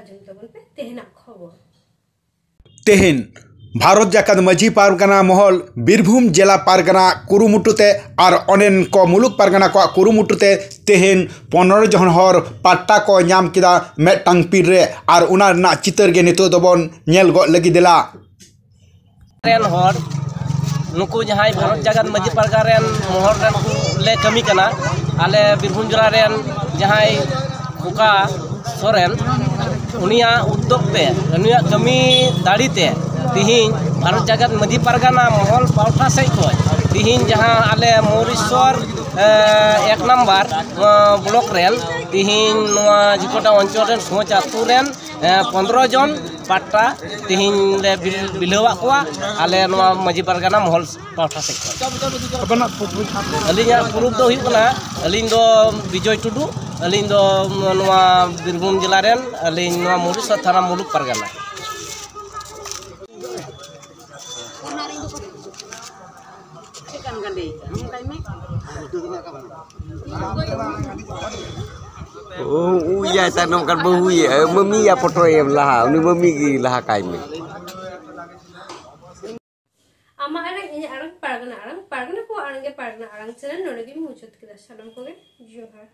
आजम तबन पे तेहना खबर तेहेन भारत जाकात माझी पारगाना महल बीरभूम जिला पारगाना कुरुमुटुते और अनेन को मुलुक पारगाना को कुरुमुटुते तेहेन 15 जन हर पाट्टा को नाम किदा मेटांग पीर रे और उना ना चितर गे नितो दबन नेल गो लगी दिला रेन हर नुकु जहां भारत जाकात माझी पारगाना रेन महल रेन ले कमी कना आले बीरभूम जिला रेन जहां खुका सोरेन उनिया उद्योग ते उनिया कमी दाड़ी ते तिहिन भारत जाकात माझी पारगाना महल पाउठा से तिहिन जहां आले मोरेश्वर 1 नंबर ब्लॉक रेन तिहिन नोआ जिकोटा अंचल रेन सोच आतु रेन 15 जन पाट्टा तिहिन ले बिलवा को आले नोआ माझी पारगाना महल पाउठा से अलिया पुरुब दो हुकना अलिन दो विजय टुडू अलिन दो नोआ बीरभूम जिला रेन अलिन नोआ मोरेश्वर थाना मुलुक Pargana ya tanam kan bahu ya mami ya foto em laha uni mami gi laha kai me ama arang pargana ko arang ge pargana arang channel nore gi muchut kida salam ko ge johar